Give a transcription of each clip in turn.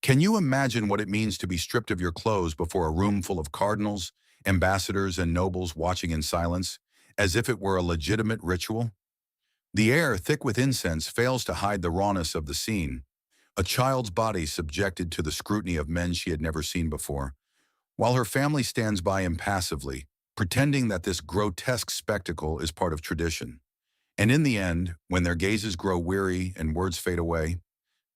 Can you imagine what it means to be stripped of your clothes before a room full of cardinals, ambassadors, and nobles watching in silence, as if it were a legitimate ritual? The air, thick with incense, fails to hide the rawness of the scene. A child's body subjected to the scrutiny of men she had never seen before, while her family stands by impassively, pretending that this grotesque spectacle is part of tradition. And in the end, when their gazes grow weary and words fade away,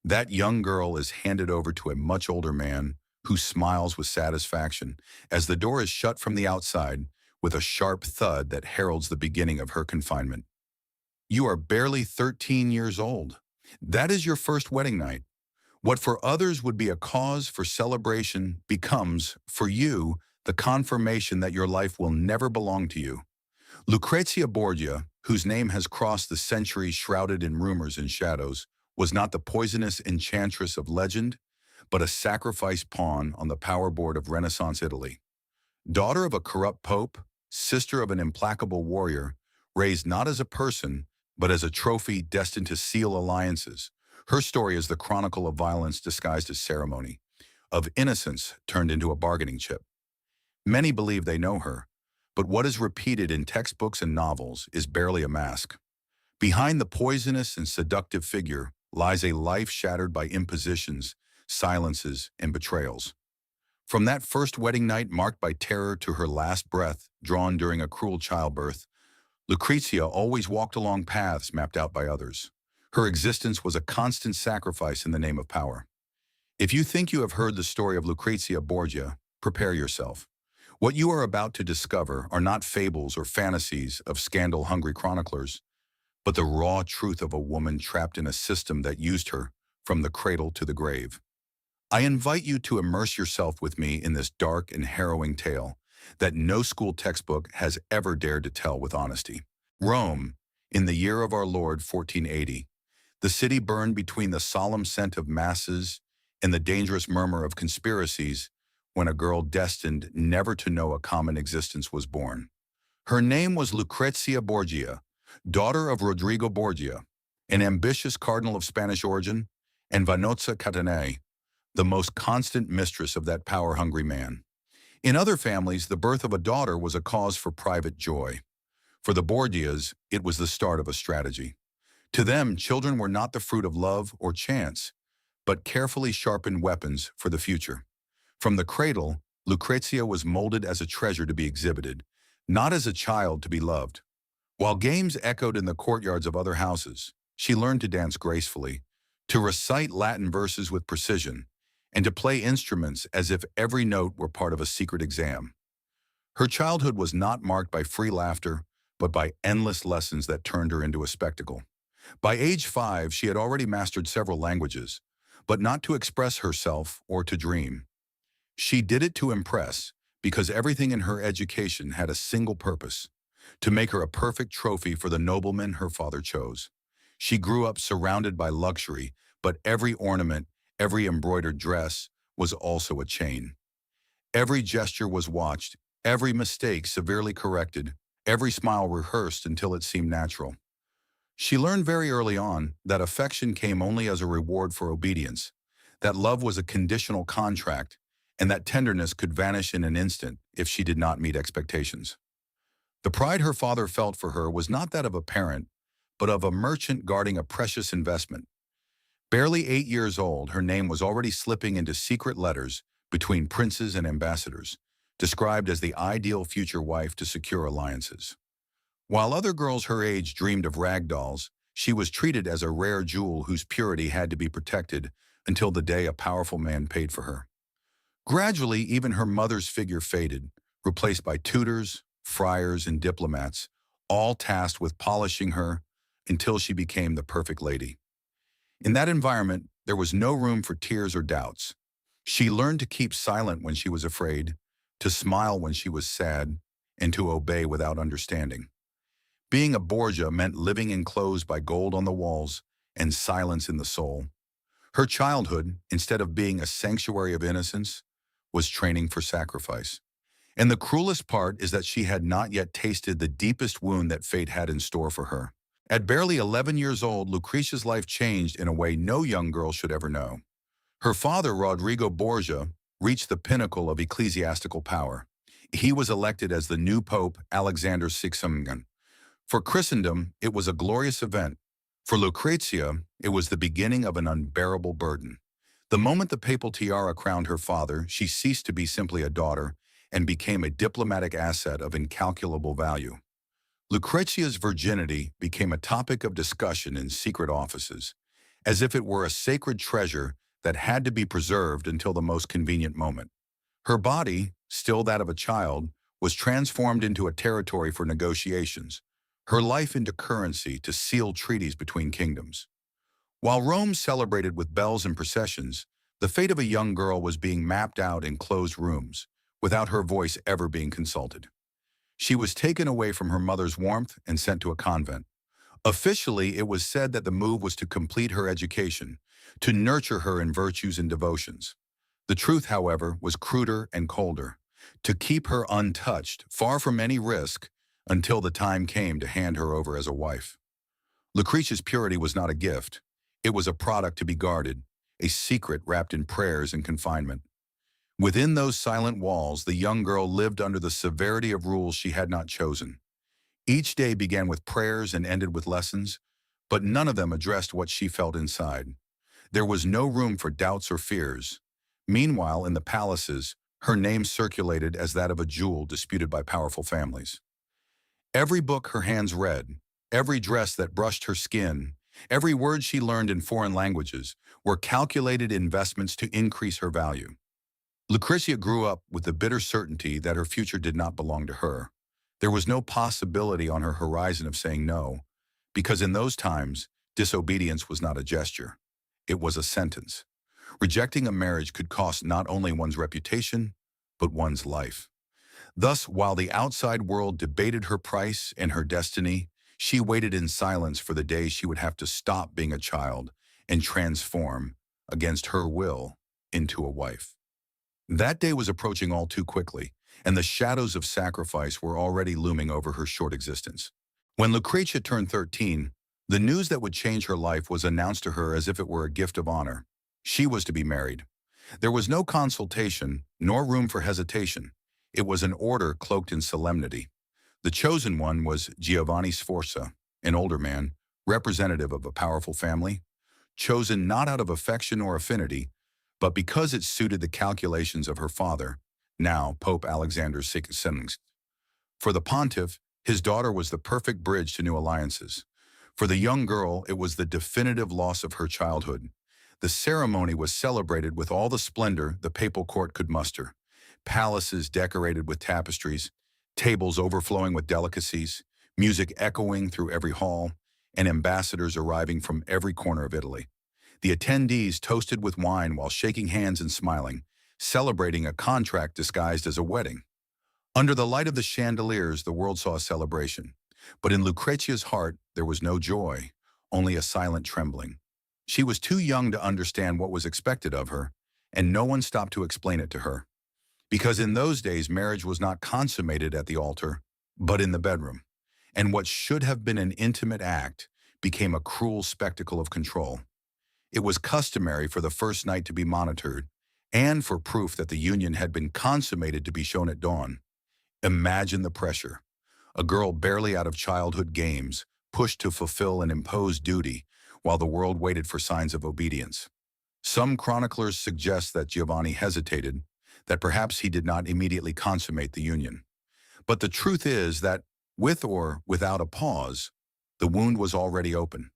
that young girl is handed over to a much older man who smiles with satisfaction as the door is shut from the outside with a sharp thud that heralds the beginning of her confinement. You are barely 13 years old. That is your first wedding night. What for others would be a cause for celebration becomes, for you, the confirmation that your life will never belong to you. Lucrezia Borgia, whose name has crossed the centuries shrouded in rumors and shadows, was not the poisonous enchantress of legend, but a sacrifice pawn on the power board of Renaissance Italy. Daughter of a corrupt pope, sister of an implacable warrior, raised not as a person, but as a trophy destined to seal alliances. Her story is the chronicle of violence disguised as ceremony, of innocence turned into a bargaining chip. Many believe they know her, but what is repeated in textbooks and novels is barely a mask. Behind the poisonous and seductive figure lies a life shattered by impositions, silences, and betrayals. From that first wedding night marked by terror to her last breath drawn during a cruel childbirth, Lucrezia always walked along paths mapped out by others. Her existence was a constant sacrifice in the name of power. If you think you have heard the story of Lucrezia Borgia, prepare yourself. What you are about to discover are not fables or fantasies of scandal-hungry chroniclers, but the raw truth of a woman trapped in a system that used her from the cradle to the grave. I invite you to immerse yourself with me in this dark and harrowing tale that no school textbook has ever dared to tell with honesty. Rome, in the year of our Lord 1480, the city burned between the solemn scent of masses and the dangerous murmur of conspiracies when a girl destined never to know a common existence was born. Her name was Lucrezia Borgia, daughter of Rodrigo Borgia, an ambitious cardinal of Spanish origin, and Vanozza Catanei, the most constant mistress of that power-hungry man. In other families, the birth of a daughter was a cause for private joy. For the Borgias, it was the start of a strategy. To them, children were not the fruit of love or chance, but carefully sharpened weapons for the future. From the cradle, Lucrezia was molded as a treasure to be exhibited, not as a child to be loved. While games echoed in the courtyards of other houses, she learned to dance gracefully, to recite Latin verses with precision, and to play instruments as if every note were part of a secret exam. Her childhood was not marked by free laughter, but by endless lessons that turned her into a spectacle. By age 5, she had already mastered several languages, but not to express herself or to dream. She did it to impress, because everything in her education had a single purpose: to make her a perfect trophy for the noblemen her father chose. She grew up surrounded by luxury, but every ornament, every embroidered dress, was also a chain. Every gesture was watched, every mistake severely corrected, every smile rehearsed until it seemed natural. She learned very early on that affection came only as a reward for obedience, that love was a conditional contract, and that tenderness could vanish in an instant if she did not meet expectations. The pride her father felt for her was not that of a parent, but of a merchant guarding a precious investment. Barely 8 years old, her name was already slipping into secret letters between princes and ambassadors, described as the ideal future wife to secure alliances. While other girls her age dreamed of rag dolls, she was treated as a rare jewel whose purity had to be protected until the day a powerful man paid for her. Gradually, even her mother's figure faded, replaced by tutors, friars, and diplomats, all tasked with polishing her until she became the perfect lady. In that environment, there was no room for tears or doubts. She learned to keep silent when she was afraid, to smile when she was sad, and to obey without understanding. Being a Borgia meant living enclosed by gold on the walls and silence in the soul. Her childhood, instead of being a sanctuary of innocence, was training for sacrifice. And the cruelest part is that she had not yet tasted the deepest wound that fate had in store for her. At barely 11 years old, Lucrezia's life changed in a way no young girl should ever know. Her father, Rodrigo Borgia, reached the pinnacle of ecclesiastical power. He was elected as the new Pope Alexander VI. For Christendom, it was a glorious event. For Lucrezia, it was the beginning of an unbearable burden. The moment the papal tiara crowned her father, she ceased to be simply a daughter and became a diplomatic asset of incalculable value. Lucrezia's virginity became a topic of discussion in secret offices, as if it were a sacred treasure that had to be preserved until the most convenient moment. Her body, still that of a child, was transformed into a territory for negotiations, her life into currency to seal treaties between kingdoms. While Rome celebrated with bells and processions, the fate of a young girl was being mapped out in closed rooms, without her voice ever being consulted. She was taken away from her mother's warmth and sent to a convent. Officially, it was said that the move was to complete her education, to nurture her in virtues and devotions. The truth, however, was cruder and colder, to keep her untouched, far from any risk, until the time came to hand her over as a wife. Lucretia's purity was not a gift. It was a product to be guarded, a secret wrapped in prayers and confinement. Within those silent walls, the young girl lived under the severity of rules she had not chosen. Each day began with prayers and ended with lessons, but none of them addressed what she felt inside. There was no room for doubts or fears. Meanwhile, in the palaces, her name circulated as that of a jewel disputed by powerful families. Every book her hands read, every dress that brushed her skin, every word she learned in foreign languages were calculated investments to increase her value. Lucrezia grew up with the bitter certainty that her future did not belong to her. There was no possibility on her horizon of saying no, because in those times, disobedience was not a gesture. It was a sentence. Rejecting a marriage could cost not only one's reputation, but one's life. Thus, while the outside world debated her price and her destiny, she waited in silence for the day she would have to stop being a child and transform, against her will, into a wife. That day was approaching all too quickly, and the shadows of sacrifice were already looming over her short existence. When Lucrezia turned 13, the news that would change her life was announced to her as if it were a gift of honor. She was to be married. There was no consultation, nor room for hesitation. It was an order cloaked in solemnity. The chosen one was Giovanni Sforza, an older man, representative of a powerful family, chosen not out of affection or affinity, but because it suited the calculations of her father, now Pope Alexander VI. For the pontiff, his daughter was the perfect bridge to new alliances. For the young girl, it was the definitive loss of her childhood. The ceremony was celebrated with all the splendor the papal court could muster. Palaces decorated with tapestries, tables overflowing with delicacies, music echoing through every hall, and ambassadors arriving from every corner of Italy. The attendees toasted with wine while shaking hands and smiling, celebrating a contract disguised as a wedding. Under the light of the chandeliers, the world saw a celebration. But in Lucrezia's heart, there was no joy, only a silent trembling. She was too young to understand what was expected of her, and no one stopped to explain it to her. Because in those days, marriage was not consummated at the altar, but in the bedroom. And what should have been an intimate act became a cruel spectacle of control. It was customary for the first night to be monitored, and for proof that the union had been consummated to be shown at dawn. Imagine the pressure. A girl barely out of childhood games, pushed to fulfill an imposed duty, while the world waited for signs of obedience. Some chroniclers suggest that Giovanni hesitated, that perhaps he did not immediately consummate the union. But the truth is that, with or without a pause, the wound was already open.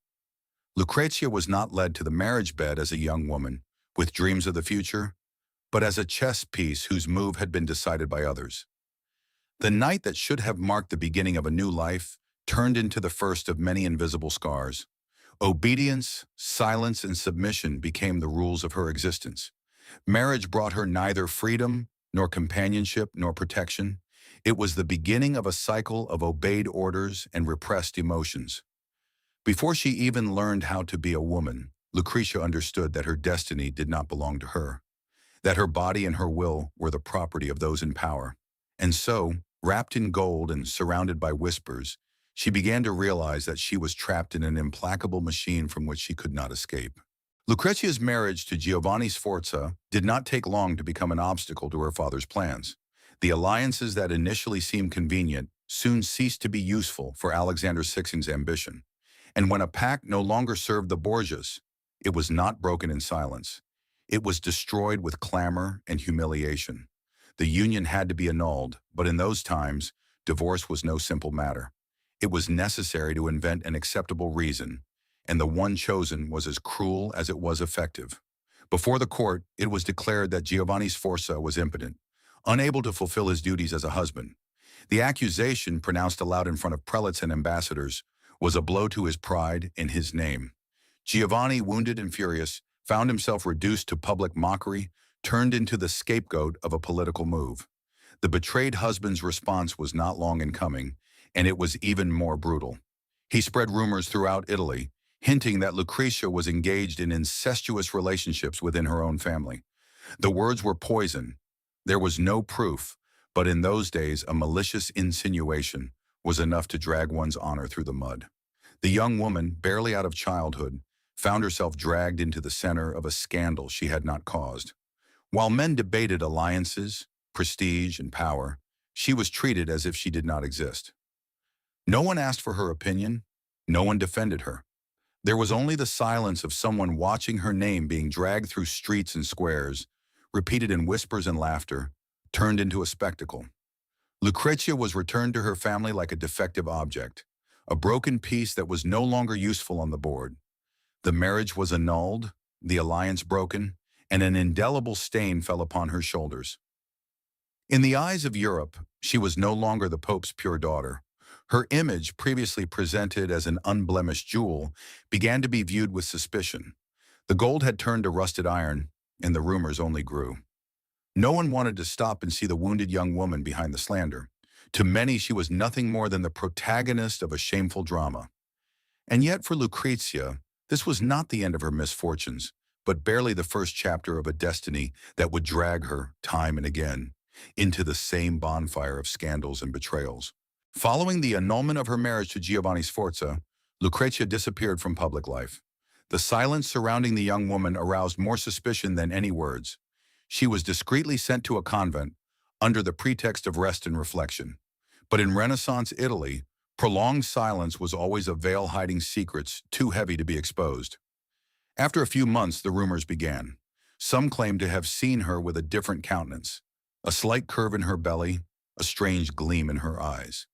Lucrezia was not led to the marriage bed as a young woman, with dreams of the future, but as a chess piece whose move had been decided by others. The night that should have marked the beginning of a new life turned into the first of many invisible scars. Obedience, silence, and submission became the rules of her existence. Marriage brought her neither freedom, nor companionship, nor protection. It was the beginning of a cycle of obeyed orders and repressed emotions. Before she even learned how to be a woman, Lucrezia understood that her destiny did not belong to her, that her body and her will were the property of those in power. And so, wrapped in gold and surrounded by whispers, she began to realize that she was trapped in an implacable machine from which she could not escape. Lucrezia's marriage to Giovanni Sforza did not take long to become an obstacle to her father's plans. The alliances that initially seemed convenient soon ceased to be useful for Alexander VI's ambition. And when a pact no longer served the Borgias, it was not broken in silence. It was destroyed with clamor and humiliation. The union had to be annulled, but in those times, divorce was no simple matter. It was necessary to invent an acceptable reason, and the one chosen was as cruel as it was effective. Before the court, it was declared that Giovanni Sforza was impotent, unable to fulfill his duties as a husband. The accusation, pronounced aloud in front of prelates and ambassadors, was a blow to his pride and his name. Giovanni, wounded and furious, found himself reduced to public mockery, turned into the scapegoat of a political move. The betrayed husband's response was not long in coming, and it was even more brutal. He spread rumors throughout Italy, hinting that Lucrezia was engaged in incestuous relationships within her own family. The words were poison. There was no proof, but in those days a malicious insinuation was enough to drag one's honor through the mud. The young woman, barely out of childhood, found herself dragged into the center of a scandal she had not caused. While men debated alliances, prestige, and power, she was treated as if she did not exist. No one asked for her opinion. No one defended her. There was only the silence of someone watching her name being dragged through streets and squares, repeated in whispers and laughter, turned into a spectacle. Lucrezia was returned to her family like a defective object, a broken piece that was no longer useful on the board. The marriage was annulled, the alliance broken, and an indelible stain fell upon her shoulders. In the eyes of Europe, she was no longer the Pope's pure daughter. Her image, previously presented as an unblemished jewel, began to be viewed with suspicion. The gold had turned to rusted iron, and the rumors only grew. No one wanted to stop and see the wounded young woman behind the slander. To many, she was nothing more than the protagonist of a shameful drama. And yet for Lucrezia, this was not the end of her misfortunes, but barely the first chapter of a destiny that would drag her, time and again, into the same bonfire of scandals and betrayals. Following the annulment of her marriage to Giovanni Sforza, Lucrezia disappeared from public life. The silence surrounding the young woman aroused more suspicion than any words. She was discreetly sent to a convent under the pretext of rest and reflection. But in Renaissance Italy, prolonged silence was always a veil hiding secrets too heavy to be exposed. After a few months, the rumors began. Some claimed to have seen her with a different countenance, a slight curve in her belly, a strange gleam in her eyes.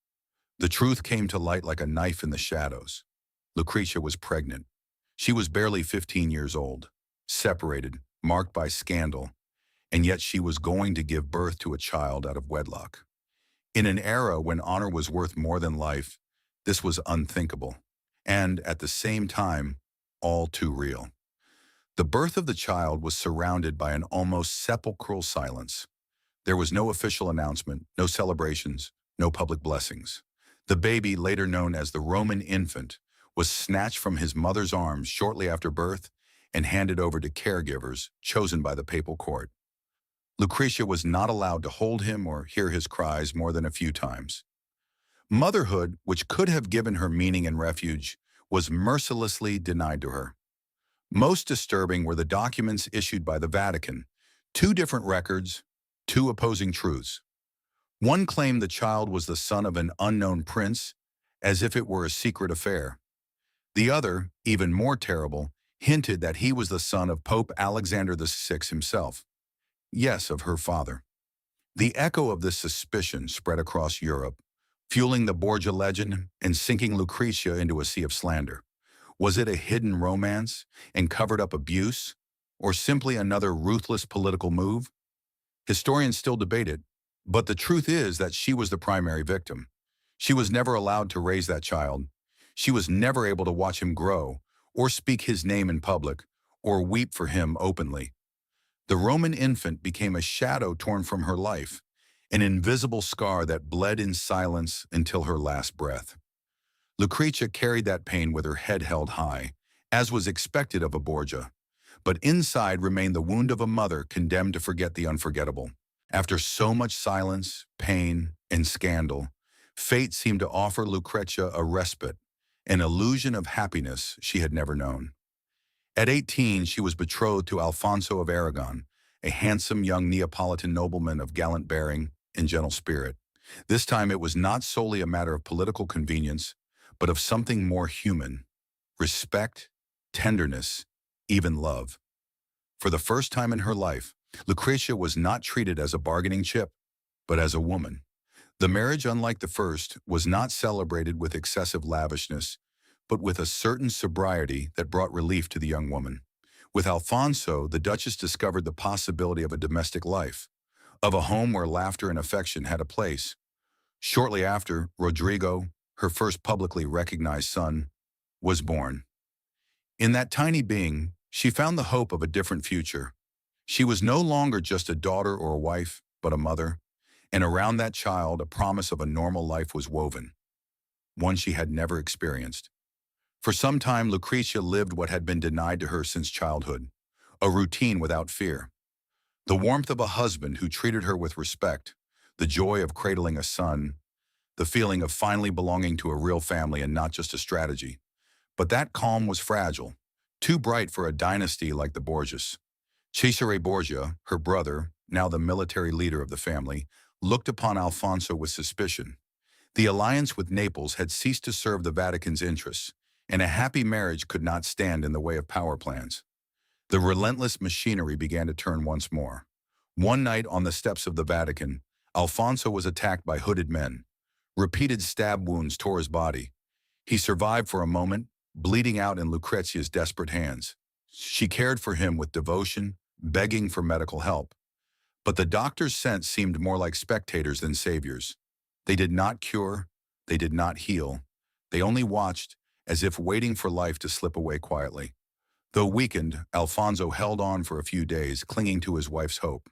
The truth came to light like a knife in the shadows. Lucrezia was pregnant. She was barely 15 years old, separated, marked by scandal, and yet she was going to give birth to a child out of wedlock. In an era when honor was worth more than life, this was unthinkable, and at the same time, all too real. The birth of the child was surrounded by an almost sepulchral silence. There was no official announcement, no celebrations, no public blessings. The baby, later known as the Roman infant, was snatched from his mother's arms shortly after birth and handed over to caregivers chosen by the papal court. Lucrezia was not allowed to hold him or hear his cries more than a few times. Motherhood, which could have given her meaning and refuge, was mercilessly denied to her. Most disturbing were the documents issued by the Vatican, two different records, two opposing truths. One claimed the child was the son of an unknown prince, as if it were a secret affair. The other, even more terrible, hinted that he was the son of Pope Alexander VI himself. Yes, of her father. The echo of this suspicion spread across Europe, fueling the Borgia legend and sinking Lucrezia into a sea of slander. Was it a hidden romance and covered-up abuse, or simply another ruthless political move? Historians still debate it, but the truth is that she was the primary victim. She was never allowed to raise that child. She was never able to watch him grow, or speak his name in public, or weep for him openly. The Roman infant became a shadow torn from her life, an invisible scar that bled in silence until her last breath. Lucrezia carried that pain with her head held high, as was expected of a Borgia. But inside remained the wound of a mother condemned to forget the unforgettable. After so much silence, pain, and scandal, fate seemed to offer Lucrezia a respite, an illusion of happiness she had never known. At 18, she was betrothed to Alfonso of Aragon, a handsome young Neapolitan nobleman of gallant bearing and gentle spirit. This time it was not solely a matter of political convenience, but of something more human: respect, tenderness, even love. For the first time in her life, Lucrezia was not treated as a bargaining chip, but as a woman. The marriage, unlike the first, was not celebrated with excessive lavishness, but with a certain sobriety that brought relief to the young woman. With Alfonso, the Duchess discovered the possibility of a domestic life, of a home where laughter and affection had a place. Shortly after, Rodrigo, her first publicly recognized son, was born. In that tiny being, she found the hope of a different future. She was no longer just a daughter or a wife, but a mother, and around that child a promise of a normal life was woven, one she had never experienced. For some time, Lucrezia lived what had been denied to her since childhood: a routine without fear. The warmth of a husband who treated her with respect, the joy of cradling a son, the feeling of finally belonging to a real family and not just a strategy. But that calm was fragile, too bright for a dynasty like the Borgias. Cesare Borgia, her brother, now the military leader of the family, looked upon Alfonso with suspicion. The alliance with Naples had ceased to serve the Vatican's interests, and a happy marriage could not stand in the way of power plans. The relentless machinery began to turn once more. One night on the steps of the Vatican, Alfonso was attacked by hooded men. Repeated stab wounds tore his body. He survived for a moment, bleeding out in Lucrezia's desperate hands. She cared for him with devotion, begging for medical help. But the doctors sent seemed more like spectators than saviors. They did not cure, they did not heal. They only watched, as if waiting for life to slip away quietly. Though weakened, Alfonso held on for a few days, clinging to his wife's hope.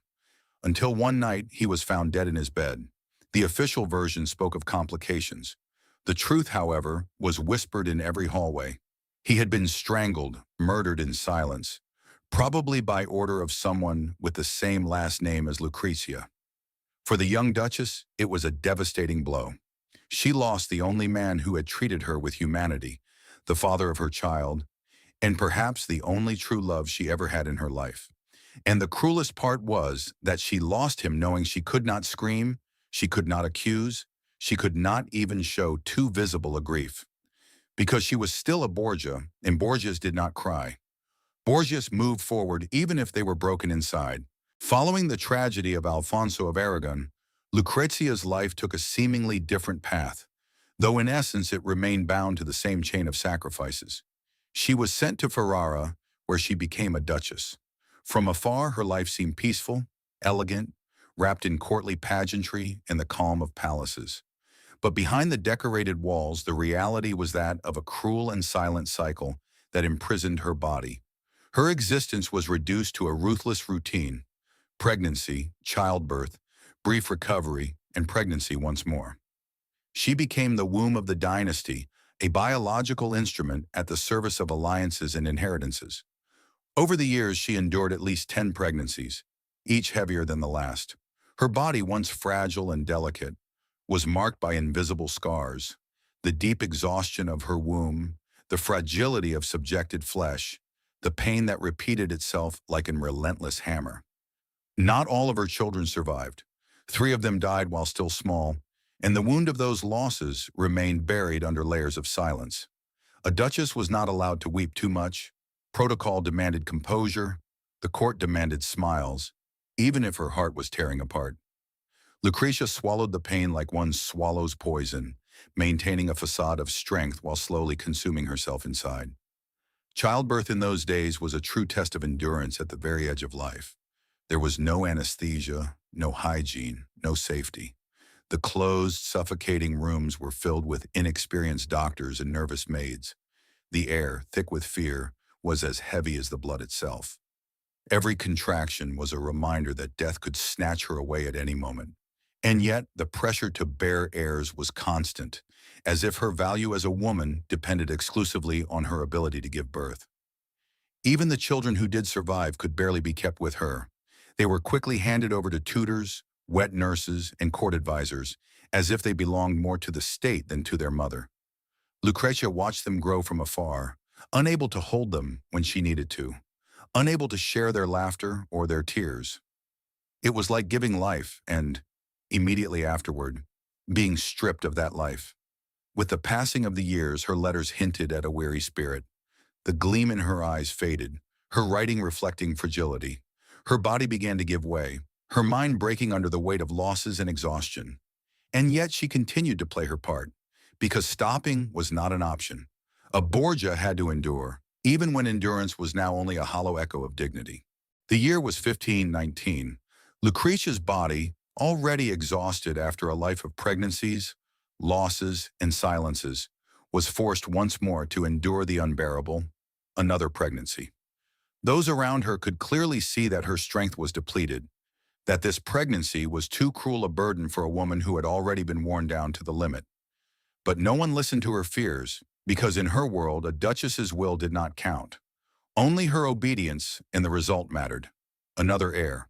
Until one night, he was found dead in his bed. The official version spoke of complications. The truth, however, was whispered in every hallway. He had been strangled, murdered in silence, probably by order of someone with the same last name as Lucrezia. For the young Duchess, it was a devastating blow. She lost the only man who had treated her with humanity, the father of her child, and perhaps the only true love she ever had in her life. And the cruelest part was that she lost him knowing she could not scream, she could not accuse, she could not even show too visible a grief. Because she was still a Borgia, and Borgias did not cry. Borgias moved forward even if they were broken inside. Following the tragedy of Alfonso of Aragon, Lucrezia's life took a seemingly different path, though in essence it remained bound to the same chain of sacrifices. She was sent to Ferrara, where she became a duchess. From afar, her life seemed peaceful, elegant, wrapped in courtly pageantry and the calm of palaces. But behind the decorated walls, the reality was that of a cruel and silent cycle that imprisoned her body. Her existence was reduced to a ruthless routine: pregnancy, childbirth, brief recovery, and pregnancy once more. She became the womb of the dynasty, a biological instrument at the service of alliances and inheritances. Over the years, she endured at least 10 pregnancies, each heavier than the last. Her body, once fragile and delicate, was marked by invisible scars: the deep exhaustion of her womb, the fragility of subjected flesh, the pain that repeated itself like a relentless hammer. Not all of her children survived. 3 of them died while still small, and the wound of those losses remained buried under layers of silence. A duchess was not allowed to weep too much. Protocol demanded composure. The court demanded smiles, even if her heart was tearing apart. Lucrezia swallowed the pain like one swallows poison, maintaining a facade of strength while slowly consuming herself inside. Childbirth in those days was a true test of endurance at the very edge of life. There was no anesthesia, no hygiene, no safety. The closed, suffocating rooms were filled with inexperienced doctors and nervous maids. The air, thick with fear, was as heavy as the blood itself. Every contraction was a reminder that death could snatch her away at any moment. And yet, the pressure to bear heirs was constant, as if her value as a woman depended exclusively on her ability to give birth. Even the children who did survive could barely be kept with her. They were quickly handed over to tutors, wet nurses, and court advisors, as if they belonged more to the state than to their mother. Lucrezia watched them grow from afar, unable to hold them when she needed to, unable to share their laughter or their tears. It was like giving life and, immediately afterward, being stripped of that life. With the passing of the years, her letters hinted at a weary spirit. The gleam in her eyes faded, her writing reflecting fragility. Her body began to give way, her mind breaking under the weight of losses and exhaustion. And yet she continued to play her part, because stopping was not an option. A Borgia had to endure, even when endurance was now only a hollow echo of dignity. The year was 1519. Lucrezia's body, already exhausted after a life of pregnancies, losses, and silences, was forced once more to endure the unbearable, another pregnancy. Those around her could clearly see that her strength was depleted, that this pregnancy was too cruel a burden for a woman who had already been worn down to the limit. But no one listened to her fears, because in her world a duchess's will did not count. Only her obedience and the result mattered. Another heir.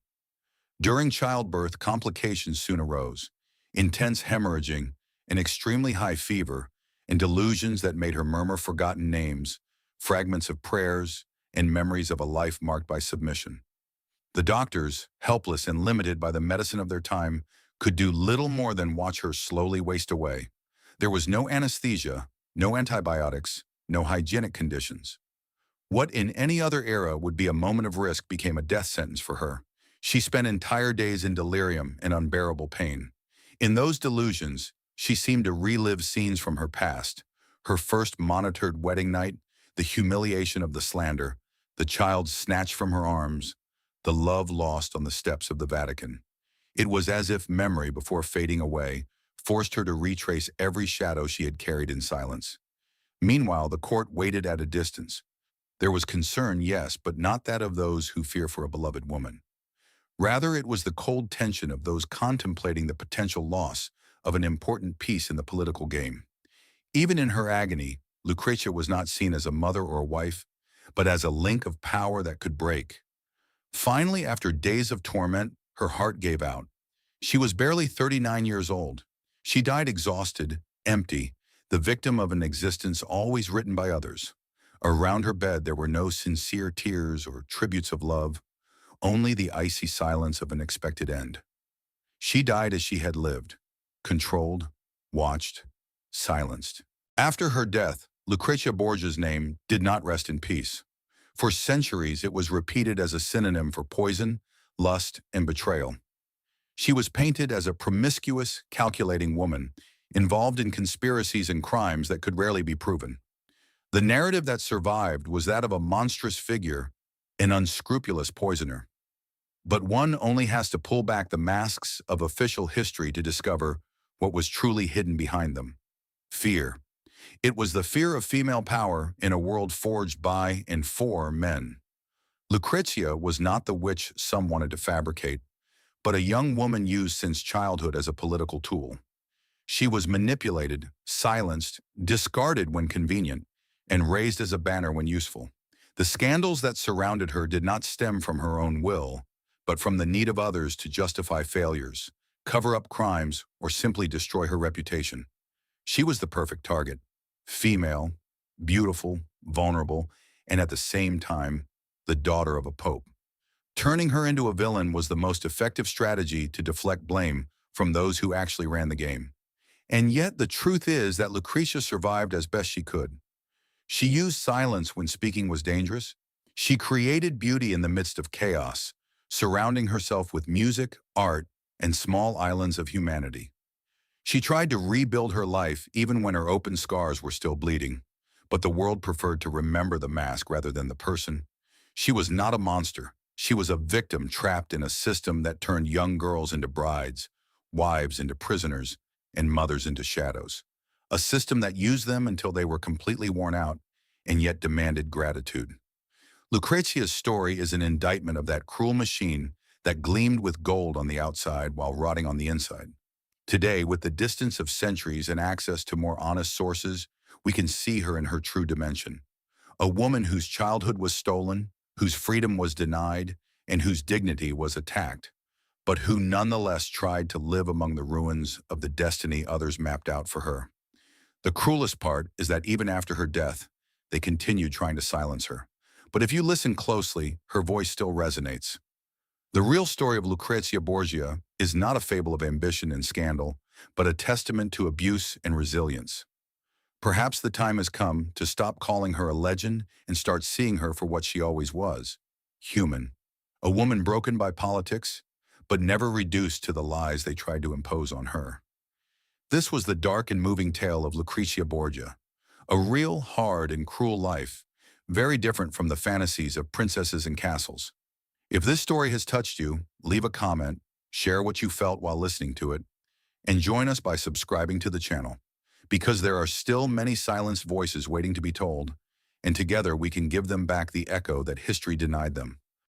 During childbirth, complications soon arose. Intense hemorrhaging, an extremely high fever, and delusions that made her murmur forgotten names, fragments of prayers, and memories of a life marked by submission. The doctors, helpless and limited by the medicine of their time, could do little more than watch her slowly waste away. There was no anesthesia, no antibiotics, no hygienic conditions. What in any other era would be a moment of risk became a death sentence for her. She spent entire days in delirium and unbearable pain. In those delusions, she seemed to relive scenes from her past, her first monitored wedding night, the humiliation of the slander, the child snatched from her arms, the love lost on the steps of the Vatican. It was as if memory, before fading away, forced her to retrace every shadow she had carried in silence. Meanwhile, the court waited at a distance. There was concern, yes, but not that of those who fear for a beloved woman. Rather, it was the cold tension of those contemplating the potential loss of an important piece in the political game. Even in her agony, Lucrezia was not seen as a mother or a wife, but as a link of power that could break. Finally, after days of torment, her heart gave out. She was barely 39 years old. She died exhausted, empty, the victim of an existence always written by others. Around her bed there were no sincere tears or tributes of love, only the icy silence of an expected end. She died as she had lived, controlled, watched, silenced. After her death, Lucrezia Borgia's name did not rest in peace. For centuries it was repeated as a synonym for poison, lust, and betrayal. She was painted as a promiscuous, calculating woman, involved in conspiracies and crimes that could rarely be proven. The narrative that survived was that of a monstrous figure, an unscrupulous poisoner. But one only has to pull back the masks of official history to discover what was truly hidden behind them. Fear. It was the fear of female power in a world forged by and for men. Lucrezia was not the witch some wanted to fabricate, but a young woman used since childhood as a political tool. She was manipulated, silenced, discarded when convenient, and raised as a banner when useful. The scandals that surrounded her did not stem from her own will, but from the need of others to justify failures, cover up crimes, or simply destroy her reputation. She was the perfect target. Female, beautiful, vulnerable, and at the same time, the daughter of a pope. Turning her into a villain was the most effective strategy to deflect blame from those who actually ran the game. And yet the truth is that Lucrezia survived as best she could. She used silence when speaking was dangerous. She created beauty in the midst of chaos, surrounding herself with music, art, and small islands of humanity. She tried to rebuild her life even when her open scars were still bleeding, but the world preferred to remember the mask rather than the person. She was not a monster. She was a victim trapped in a system that turned young girls into brides, wives into prisoners, and mothers into shadows. A system that used them until they were completely worn out and yet demanded gratitude. Lucrezia's story is an indictment of that cruel machine that gleamed with gold on the outside while rotting on the inside. Today, with the distance of centuries and access to more honest sources, we can see her in her true dimension. A woman whose childhood was stolen, whose freedom was denied, and whose dignity was attacked, but who nonetheless tried to live among the ruins of the destiny others mapped out for her. The cruelest part is that even after her death, they continued trying to silence her. But if you listen closely, her voice still resonates. The real story of Lucrezia Borgia is not a fable of ambition and scandal, but a testament to abuse and resilience. Perhaps the time has come to stop calling her a legend and start seeing her for what she always was: human. A woman broken by politics, but never reduced to the lies they tried to impose on her. This was the dark and moving tale of Lucrezia Borgia, a real, hard, and cruel life, very different from the fantasies of princesses and castles. If this story has touched you, leave a comment, share what you felt while listening to it, and join us by subscribing to the channel, because there are still many silenced voices waiting to be told, and together we can give them back the echo that history denied them.